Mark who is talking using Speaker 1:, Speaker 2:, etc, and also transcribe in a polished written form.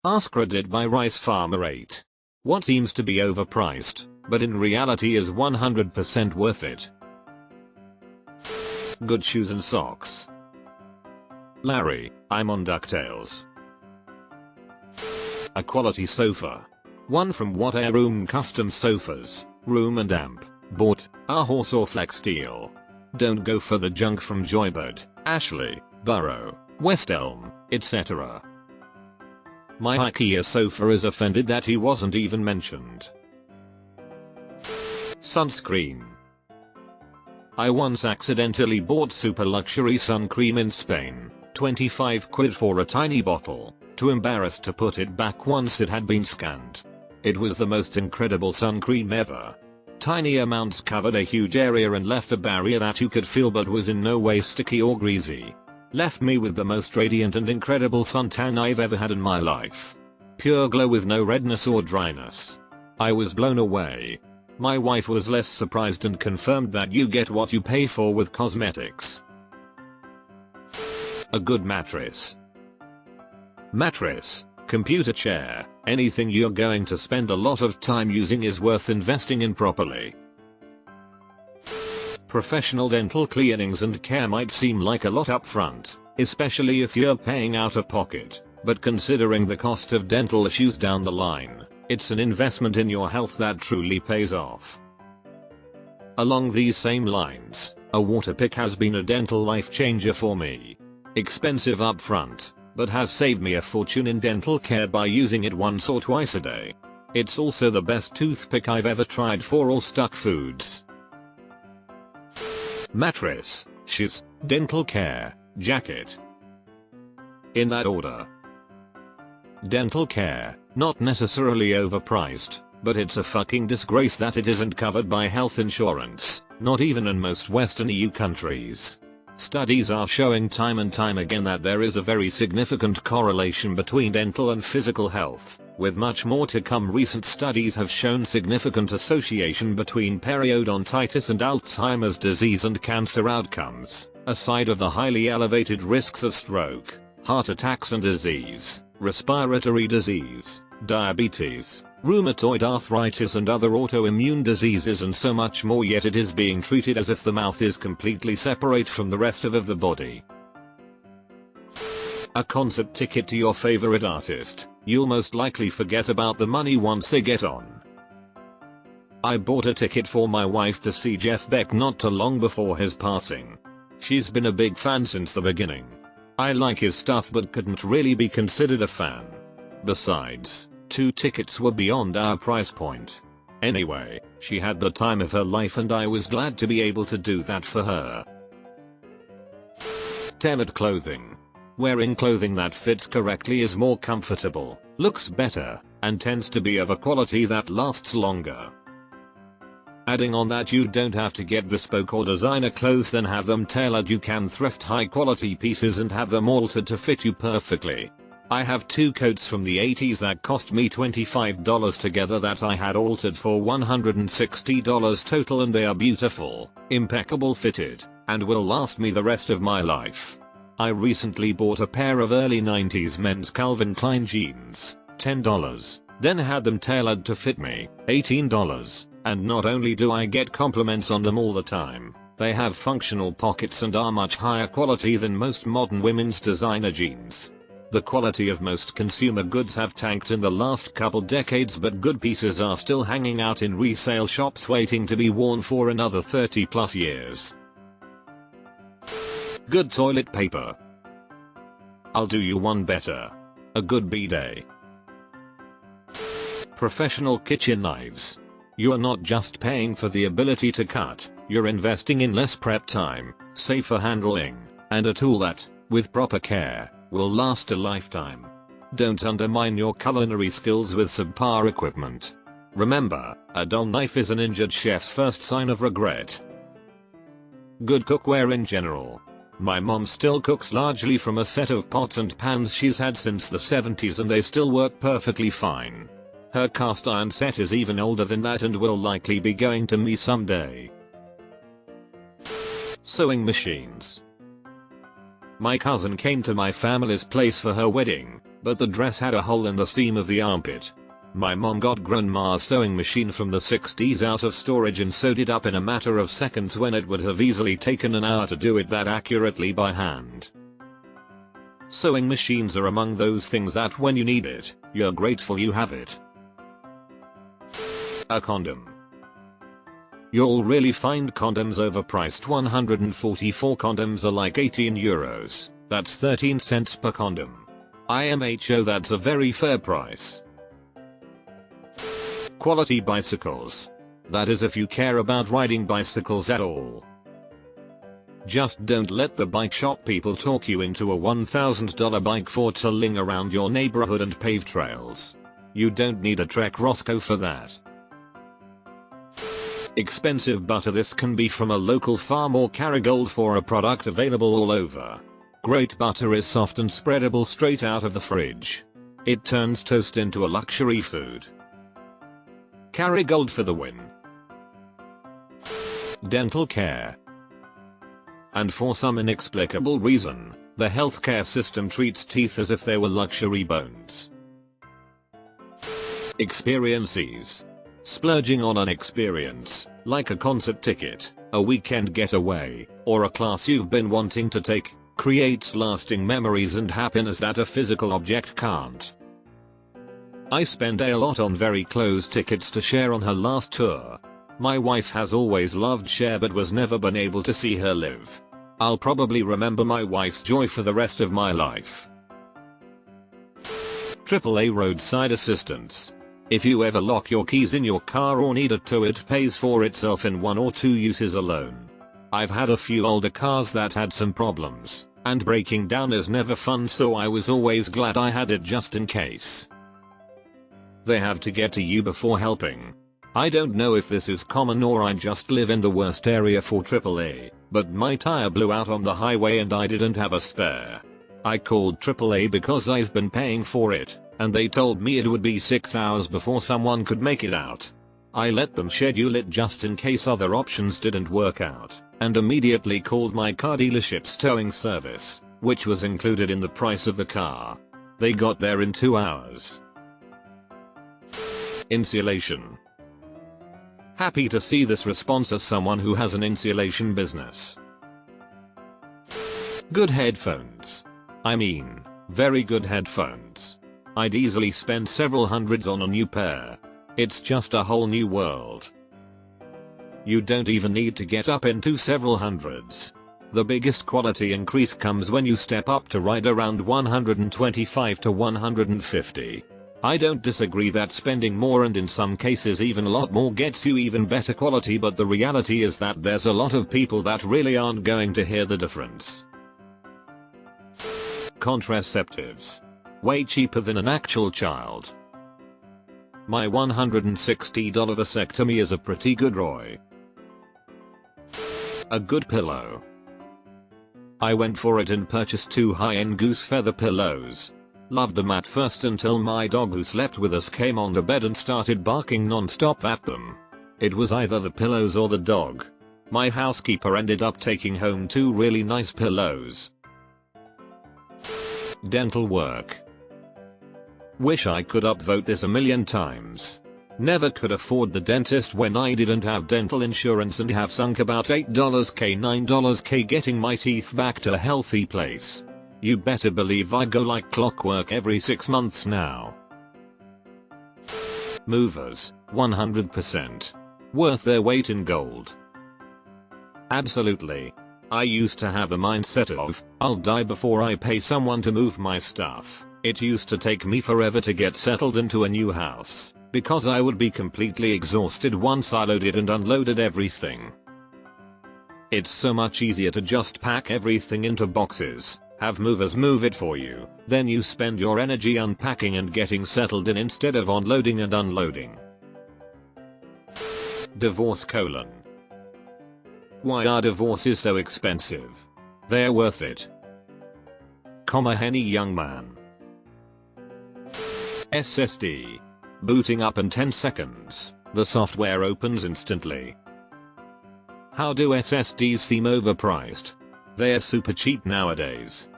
Speaker 1: AskReddit by Rice Farmer 8. What seems to be overpriced, but in reality is 100% worth it. Good shoes and socks. Larry, I'm on DuckTales. A quality sofa. One from What Air Room Custom Sofas, Room and Amp, bought, a horse or flex deal. Don't go for the junk from Joybird, Ashley, Burrow, West Elm, etc. My IKEA sofa is offended that he wasn't even mentioned. Sunscreen. I once accidentally bought super luxury sun cream in Spain, 25 quid for a tiny bottle, too embarrassed to put it back once it had been scanned. It was the most incredible sun cream ever. Tiny amounts covered a huge area and left a barrier that you could feel but was in no way sticky or greasy. Left me with the most radiant and incredible suntan I've ever had in my life. Pure glow with no redness or dryness. I was blown away. My wife was less surprised and confirmed that you get what you pay for with cosmetics. A good mattress. Mattress, computer chair, anything you're going to spend a lot of time using is worth investing in properly. Professional dental cleanings and care might seem like a lot up front, especially if you're paying out of pocket, but considering the cost of dental issues down the line, it's an investment in your health that truly pays off. Along these same lines, a water pick has been a dental life changer for me. Expensive up front, but has saved me a fortune in dental care by using it once or twice a day. It's also the best toothpick I've ever tried for all stuck foods. Mattress, shoes, dental care, jacket. In that order. Dental care, not necessarily overpriced, but it's a fucking disgrace that it isn't covered by health insurance, not even in most Western EU countries. Studies are showing time and time again that there is a very significant correlation between dental and physical health, with much more to come. Recent studies have shown significant association between periodontitis and Alzheimer's disease and cancer outcomes, aside of the highly elevated risks of stroke, heart attacks and disease, respiratory disease, diabetes, rheumatoid arthritis and other autoimmune diseases and so much more, yet it is being treated as if the mouth is completely separate from the rest of the body. A concert ticket to your favorite artist, you'll most likely forget about the money once they get on. I bought a ticket for my wife to see Jeff Beck not too long before his passing. She's been a big fan since the beginning. I like his stuff but couldn't really be considered a fan. Besides, 2 tickets were beyond our price point. Anyway, she had the time of her life and I was glad to be able to do that for her. Tailored clothing. Wearing clothing that fits correctly is more comfortable, looks better, and tends to be of a quality that lasts longer. Adding on that you don't have to get bespoke or designer clothes then have them tailored. You can thrift high quality pieces and have them altered to fit you perfectly. I have 2 coats from the 80s that cost me $25 together that I had altered for $160 total, and they are beautiful, impeccable fitted, and will last me the rest of my life. I recently bought a pair of early 90s men's Calvin Klein jeans, $10, then had them tailored to fit me, $18, and not only do I get compliments on them all the time, they have functional pockets and are much higher quality than most modern women's designer jeans. The quality of most consumer goods have tanked in the last couple decades, but good pieces are still hanging out in resale shops waiting to be worn for another 30+ years. Good toilet paper. I'll do you one better. A good bidet. Professional kitchen knives. You're not just paying for the ability to cut, you're investing in less prep time, safer handling, and a tool that, with proper care, will last a lifetime. Don't undermine your culinary skills with subpar equipment. Remember, a dull knife is an injured chef's first sign of regret. Good cookware in general. My mom still cooks largely from a set of pots and pans she's had since the 70s and they still work perfectly fine. Her cast iron set is even older than that and will likely be going to me someday. Sewing machines. My cousin came to my family's place for her wedding, but the dress had a hole in the seam of the armpit. My mom got grandma's sewing machine from the 60s out of storage and sewed it up in a matter of seconds when it would have easily taken an hour to do it that accurately by hand. Sewing machines are among those things that when you need it, you're grateful you have it. A condom. You'll really find condoms overpriced. 144 condoms are like 18 euros. That's 13 cents per condom. IMHO, that's a very fair price. Quality bicycles. That is if you care about riding bicycles at all. Just don't let the bike shop people talk you into a $1,000 bike for tolling around your neighborhood and paved trails. You don't need a Trek Roscoe for that. Expensive butter. This can be from a local farm or Kerrygold for a product available all over. Great butter is soft and spreadable straight out of the fridge. It turns toast into a luxury food. Kerrygold for the win. Dental care. And for some inexplicable reason, the healthcare system treats teeth as if they were luxury bones. Experiences. Splurging on an experience, like a concert ticket, a weekend getaway, or a class you've been wanting to take, creates lasting memories and happiness that a physical object can't. I spend a lot on very close tickets to Cher on her last tour. My wife has always loved Cher but was never been able to see her live. I'll probably remember my wife's joy for the rest of my life. AAA roadside assistance. If you ever lock your keys in your car or need a tow, it pays for itself in 1 or 2 uses alone. I've had a few older cars that had some problems, and breaking down is never fun, so I was always glad I had it just in case. They have to get to you before helping. I don't know if this is common or I just live in the worst area for AAA, but my tire blew out on the highway and I didn't have a spare. I called AAA because I've been paying for it, and they told me it would be 6 hours before someone could make it out. I let them schedule it just in case other options didn't work out, and immediately called my car dealership's towing service, which was included in the price of the car. They got there in 2 hours. Insulation. Happy to see this response as someone who has an insulation business. Good headphones. I mean, very good headphones. I'd easily spend several hundreds on a new pair. It's just a whole new world. You don't even need to get up into several hundreds. The biggest quality increase comes when you step up to right around 125 to 150. I don't disagree that spending more and in some cases even a lot more gets you even better quality, but the reality is that there's a lot of people that really aren't going to hear the difference. Contraceptives. Way cheaper than an actual child. My $160 vasectomy is a pretty good ROI. A good pillow. I went for it and purchased 2 high-end goose feather pillows. Loved them at first until my dog who slept with us came on the bed and started barking non-stop at them. It was either the pillows or the dog. My housekeeper ended up taking home 2 really nice pillows. Dental work. Wish I could upvote this a million times. Never could afford the dentist when I didn't have dental insurance and have sunk about $8k $9k getting my teeth back to a healthy place. You better believe I go like clockwork every 6 months now. Movers, 100%. Worth their weight in gold. Absolutely. I used to have the mindset of, I'll die before I pay someone to move my stuff. It used to take me forever to get settled into a new house, because I would be completely exhausted once I loaded and unloaded everything. It's so much easier to just pack everything into boxes, have movers move it for you, then you spend your energy unpacking and getting settled in instead of unloading and unloading. Divorce : why are divorces so expensive? They're worth it. Henny young man. SSD. Booting up in 10 seconds, the software opens instantly. How do SSDs seem overpriced? They're super cheap nowadays.